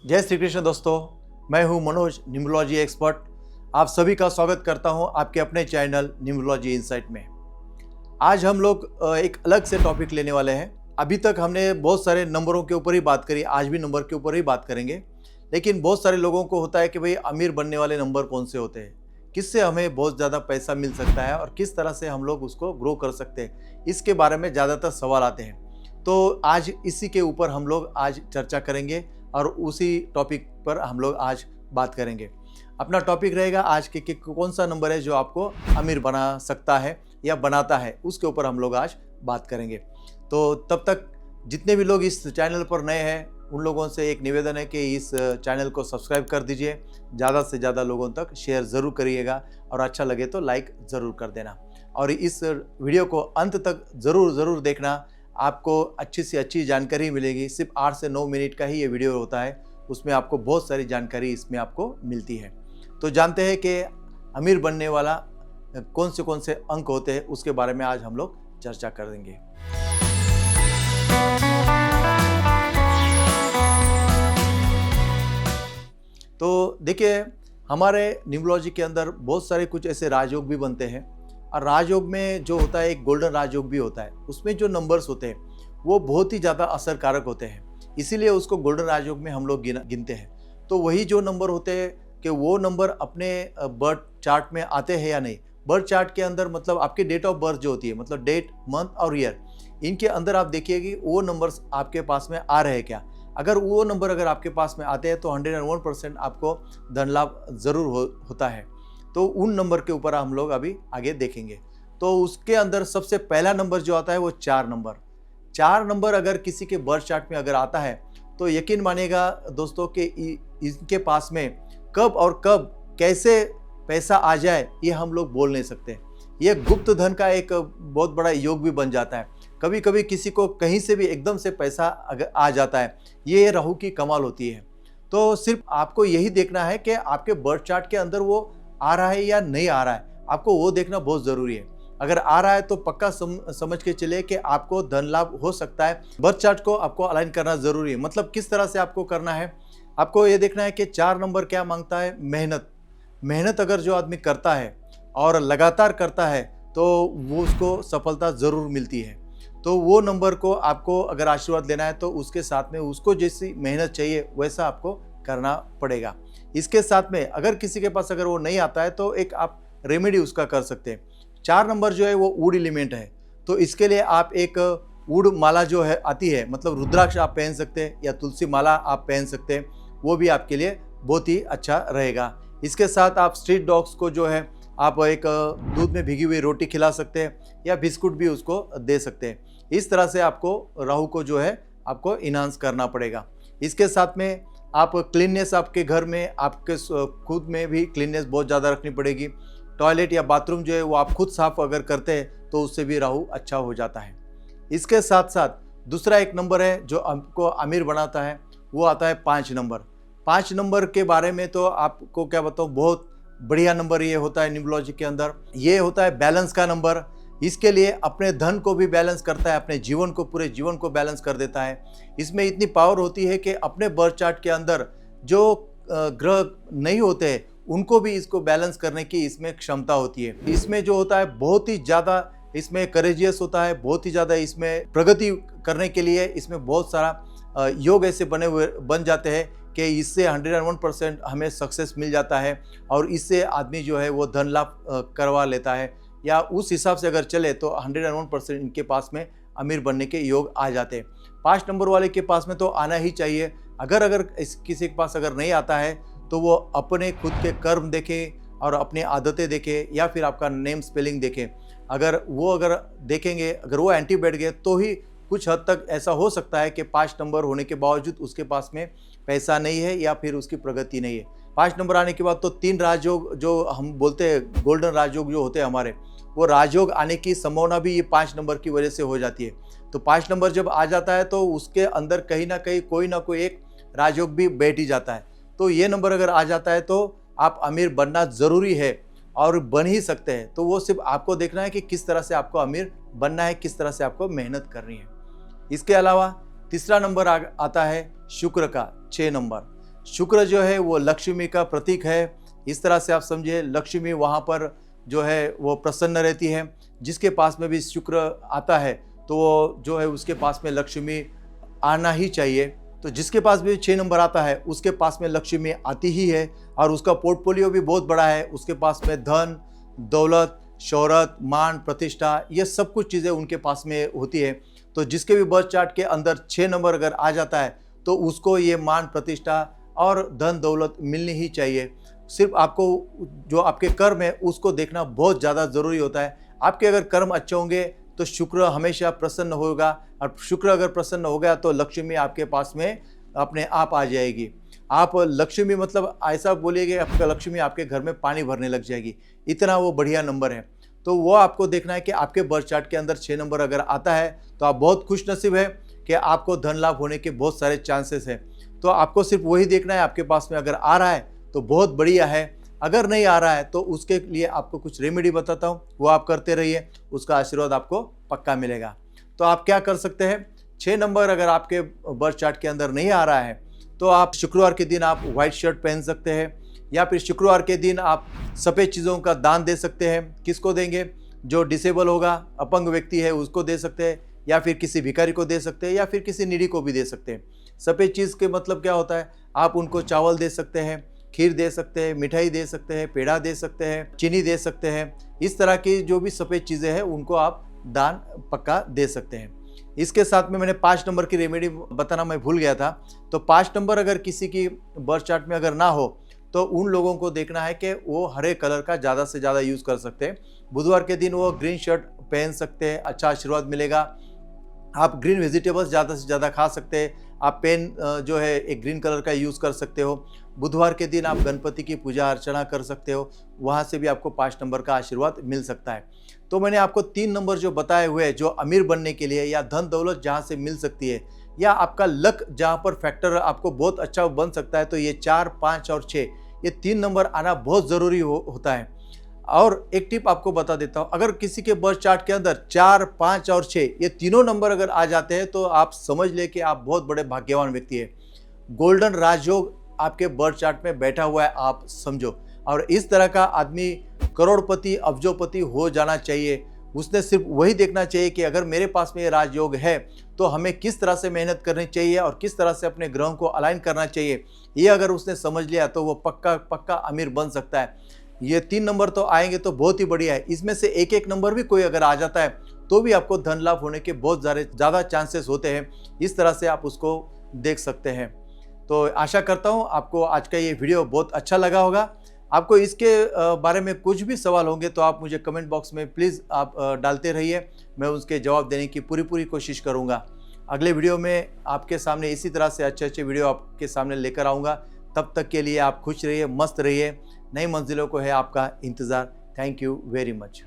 जय श्री कृष्ण दोस्तों, मैं हूं मनोज, न्यूमरोलॉजी एक्सपर्ट। आप सभी का स्वागत करता हूं आपके अपने चैनल न्यूमरोलॉजी इनसाइट में। आज हम लोग एक अलग से टॉपिक लेने वाले हैं। अभी तक हमने बहुत सारे नंबरों के ऊपर ही बात करी, आज भी नंबर के ऊपर ही बात करेंगे। लेकिन बहुत सारे लोगों को होता है कि भाई अमीर बनने वाले नंबर कौन से होते हैं, किससे हमें बहुत ज़्यादा पैसा मिल सकता है और किस तरह से हम लोग उसको ग्रो कर सकते हैं, इसके बारे में ज़्यादातर सवाल आते हैं। तो आज इसी के ऊपर हम लोग आज चर्चा करेंगे और उसी टॉपिक पर हम लोग आज बात करेंगे। अपना टॉपिक रहेगा आज के कौन सा नंबर है जो आपको अमीर बना सकता है या बनाता है, उसके ऊपर हम लोग आज बात करेंगे। तो तब तक जितने भी लोग इस चैनल पर नए हैं उन लोगों से एक निवेदन है कि इस चैनल को सब्सक्राइब कर दीजिए, ज़्यादा से ज़्यादा लोगों तक शेयर ज़रूर करिएगा और अच्छा लगे तो लाइक ज़रूर कर देना। और इस वीडियो को अंत तक ज़रूर देखना, आपको अच्छी से अच्छी जानकारी मिलेगी। सिर्फ 8 से 9 मिनट का ही ये वीडियो होता है, उसमें आपको बहुत सारी जानकारी इसमें आपको मिलती है। तो जानते हैं कि अमीर बनने वाला कौन से अंक होते हैं, उसके बारे में आज हम लोग चर्चा करेंगे। तो देखिए, हमारे न्यूमरोलॉजी के अंदर बहुत सारे कुछ ऐसे राजयोग भी बनते हैं और राजयोग में जो होता है एक गोल्डन राजयोग भी होता है। उसमें जो नंबर्स होते हैं वो बहुत ही ज़्यादा असरकारक होते हैं, इसीलिए उसको गोल्डन राजयोग में हम लोग गिनते हैं। तो वही जो नंबर होते हैं कि वो नंबर अपने बर्थ चार्ट में आते हैं या नहीं। बर्थ चार्ट के अंदर मतलब आपके डेट ऑफ बर्थ जो होती है, मतलब डेट, मंथ और ईयर, इनके अंदर आप देखिए कि वो नंबर्स आपके पास में आ रहे हैं क्या। अगर वो नंबर अगर आपके पास में आते हैं तो 101% आपको धन लाभ ज़रूर होता है। तो उन नंबर के ऊपर हम लोग अभी आगे देखेंगे। तो उसके अंदर सबसे पहला नंबर जो आता है वो 4 नंबर। 4 नंबर अगर किसी के बर्थ चार्ट में अगर आता है तो यकीन मानिएगा दोस्तों कि इनके पास में कब कैसे पैसा आ जाए ये हम लोग बोल नहीं सकते। ये गुप्त धन का एक बहुत बड़ा योग भी बन जाता है। कभी कभी किसी को कहीं से भी एकदम से पैसा अगर आ जाता है, ये राहु की कमाल होती है। तो सिर्फ आपको यही देखना है कि आपके बर्थ चार्ट के अंदर वो आ रहा है या नहीं आ रहा है, आपको वो देखना बहुत ज़रूरी है। अगर आ रहा है तो पक्का समझ के चले कि आपको धन लाभ हो सकता है। बर्थ चार्ट को आपको अलाइन करना ज़रूरी है। मतलब किस तरह से आपको करना है, आपको ये देखना है कि 4 नंबर क्या मांगता है। मेहनत अगर जो आदमी करता है और लगातार करता है तो वो उसको सफलता ज़रूर मिलती है। तो वो नंबर को आपको अगर आशीर्वाद लेना है तो उसके साथ में उसको जैसी मेहनत चाहिए वैसा आपको करना पड़ेगा। इसके साथ में अगर किसी के पास अगर वो नहीं आता है तो एक आप रेमेडी उसका कर सकते हैं। 4 नंबर जो है वो वुड एलिमेंट है, तो इसके लिए आप एक वुड माला जो है आती है, मतलब रुद्राक्ष आप पहन सकते हैं या तुलसी माला आप पहन सकते हैं, वो भी आपके लिए बहुत ही अच्छा रहेगा। इसके साथ आप स्ट्रीट डॉग्स को जो है आप एक दूध में भिगी हुई रोटी खिला सकते हैं या बिस्कुट भी उसको दे सकते हैं। इस तरह से आपको राहु को जो है आपको इन्हांस करना पड़ेगा। इसके साथ में आप क्लीननेस, आपके घर में आपके खुद में भी क्लीननेस बहुत ज़्यादा रखनी पड़ेगी। टॉयलेट या बाथरूम जो है वो आप खुद साफ अगर करते हैं तो उससे भी राहु अच्छा हो जाता है। इसके साथ साथ दूसरा एक नंबर है जो आपको अमीर बनाता है, वो आता है 5 नंबर। 5 नंबर के बारे में तो आपको क्या बताऊँ, बहुत बढ़िया नंबर ये होता है न्यूमरोलॉजी के अंदर। ये होता है बैलेंस का नंबर। इसके लिए अपने धन को भी बैलेंस करता है, अपने जीवन को, पूरे जीवन को बैलेंस कर देता है। इसमें इतनी पावर होती है कि अपने बर्थ चार्ट के अंदर जो ग्रह नहीं होते हैं उनको भी इसको बैलेंस करने की इसमें क्षमता होती है। इसमें जो होता है बहुत ही ज़्यादा इसमें करेजियस होता है, बहुत ही ज़्यादा इसमें प्रगति करने के लिए इसमें बहुत सारा योग ऐसे बन जाते हैं कि इससे 101% हमें सक्सेस मिल जाता है और इससे आदमी जो है वो धन लाभ करवा लेता है, या उस हिसाब से अगर चले तो 101% इनके पास में अमीर बनने के योग आ जाते हैं। 5 नंबर वाले के पास में तो आना ही चाहिए। अगर किसी के पास अगर नहीं आता है तो वो अपने खुद के कर्म देखें और अपनी आदतें देखें या फिर आपका नेम स्पेलिंग देखें। अगर देखेंगे, अगर वो एंटी बैठ गए तो ही कुछ हद तक ऐसा हो सकता है कि 5 नंबर होने के बावजूद उसके पास में पैसा नहीं है या फिर उसकी प्रगति नहीं है। 5 नंबर आने के बाद तो 3 राजयोग जो हम बोलते हैं गोल्डन राजयोग जो होते हैं हमारे, वो राजयोग आने की संभावना भी ये 5 नंबर की वजह से हो जाती है। तो 5 नंबर जब आ जाता है तो उसके अंदर कहीं ना कहीं कोई ना कोई एक राजयोग भी बैठ ही जाता है। तो ये नंबर अगर आ जाता है तो आप अमीर बनना ज़रूरी है और बन ही सकते हैं। तो वो सिर्फ आपको देखना है कि किस तरह से आपको अमीर बनना है, किस तरह से आपको मेहनत करनी है। इसके अलावा तीसरा नंबर आता है शुक्र का 6 नंबर। शुक्र जो है वो लक्ष्मी का प्रतीक है, इस तरह से आप समझिए। लक्ष्मी वहाँ पर जो है वो प्रसन्न रहती है। जिसके पास में भी शुक्र आता है तो वो जो है उसके पास में लक्ष्मी आना ही चाहिए। तो जिसके पास भी 6 नंबर आता है उसके पास में लक्ष्मी आती ही है, और उसका पोर्टफोलियो भी बहुत बड़ा है। उसके पास में धन, दौलत, शोहरत, मान, प्रतिष्ठा, ये सब कुछ चीज़ें उनके पास में होती है। तो जिसके भी बर्थ चार्ट के अंदर 6 नंबर अगर आ जाता है तो उसको ये मान, प्रतिष्ठा और धन दौलत मिलनी ही चाहिए। सिर्फ आपको जो आपके कर्म है उसको देखना बहुत ज़्यादा ज़रूरी होता है। आपके अगर कर्म अच्छे होंगे तो शुक्र हमेशा प्रसन्न होगा, और शुक्र अगर प्रसन्न हो गया तो लक्ष्मी आपके पास में अपने आप आ जाएगी। आप लक्ष्मी मतलब ऐसा बोलिएगा आपका लक्ष्मी आपके घर में पानी भरने लग जाएगी, इतना वो बढ़िया नंबर है। तो वो आपको देखना है कि आपके बर्थ चार्ट के अंदर 6 नंबर अगर आता है तो आप बहुत खुश नसीब है कि आपको धन लाभ होने के बहुत सारे चांसेस हैं। तो आपको सिर्फ वही देखना है, आपके पास में अगर आ रहा है तो बहुत बढ़िया है, अगर नहीं आ रहा है तो उसके लिए आपको कुछ रेमेडी बताता हूँ, वो आप करते रहिए, उसका आशीर्वाद आपको पक्का मिलेगा। तो आप क्या कर सकते हैं, 6 नंबर अगर आपके बर्थ चार्ट के अंदर नहीं आ रहा है तो आप शुक्रवार के दिन आप व्हाइट शर्ट पहन सकते हैं, या फिर शुक्रवार के दिन आप सफ़ेद चीज़ों का दान दे सकते हैं। किसको देंगे, जो डिसेबल होगा, अपंग व्यक्ति है उसको दे सकते हैं, या फिर किसी भिखारी को दे सकते हैं, या फिर किसी नीडी को भी दे सकते हैं। सफ़ेद चीज़ के मतलब क्या होता है, आप उनको चावल दे सकते हैं, खीर दे सकते हैं, मिठाई दे सकते हैं, पेड़ा दे सकते हैं, चीनी दे सकते हैं। इस तरह की जो भी सफ़ेद चीज़ें हैं उनको आप दान पक्का दे सकते हैं। इसके साथ में मैंने 5 नंबर की रेमेडी बताना मैं भूल गया था। तो 5 नंबर अगर किसी की बर्थ चार्ट में अगर ना हो तो उन लोगों को देखना है कि वो हरे कलर का ज़्यादा से ज़्यादा यूज़ कर सकते हैं। बुधवार के दिन वो ग्रीन शर्ट पहन सकते हैं, अच्छा आशीर्वाद मिलेगा। आप ग्रीन वेजिटेबल्स ज़्यादा से ज़्यादा खा सकते हैं। आप पेन जो है एक ग्रीन कलर का यूज़ कर सकते हो। बुधवार के दिन आप गणपति की पूजा अर्चना कर सकते हो, वहाँ से भी आपको 5 नंबर का आशीर्वाद मिल सकता है। तो मैंने आपको 3 नंबर जो बताए हुए हैं, जो अमीर बनने के लिए या धन दौलत जहाँ से मिल सकती है, या आपका लक जहाँ पर फैक्टर आपको बहुत अच्छा बन सकता है, तो ये 4, 5 और 6 ये 3 नंबर आना बहुत ज़रूरी होता है। और एक टिप आपको बता देता हूँ, अगर किसी के बर्थ चार्ट के अंदर 4, 5 और 6 ये तीनों नंबर अगर आ जाते हैं तो आप समझ लें कि आप बहुत बड़े भाग्यवान व्यक्ति है। गोल्डन राजयोग आपके बर्थ चार्ट में बैठा हुआ है, आप समझो। और इस तरह का आदमी करोड़पति, अब्जोपति हो जाना चाहिए। उसने सिर्फ वही देखना चाहिए कि अगर मेरे पास में ये राजयोग है तो हमें किस तरह से मेहनत करनी चाहिए और किस तरह से अपने ग्रहों को अलाइन करना चाहिए। ये अगर उसने समझ लिया तो वो पक्का अमीर बन सकता है। ये 3 नंबर तो आएंगे तो बहुत ही बढ़िया है। इसमें से एक नंबर भी कोई अगर आ जाता है तो भी आपको धन लाभ होने के बहुत ज़्यादा चांसेस होते हैं। इस तरह से आप उसको देख सकते हैं। तो आशा करता हूँ आपको आज का ये वीडियो बहुत अच्छा लगा होगा। आपको इसके बारे में कुछ भी सवाल होंगे तो आप मुझे कमेंट बॉक्स में प्लीज़ आप डालते रहिए, मैं उसके जवाब देने की पूरी कोशिश करूँगा। अगले वीडियो में आपके सामने इसी तरह से अच्छे वीडियो आपके सामने लेकर आऊँगा। तब तक के लिए आप खुश रहिए, मस्त रहिए। नई मंजिलों को है आपका इंतज़ार। Thank you very much.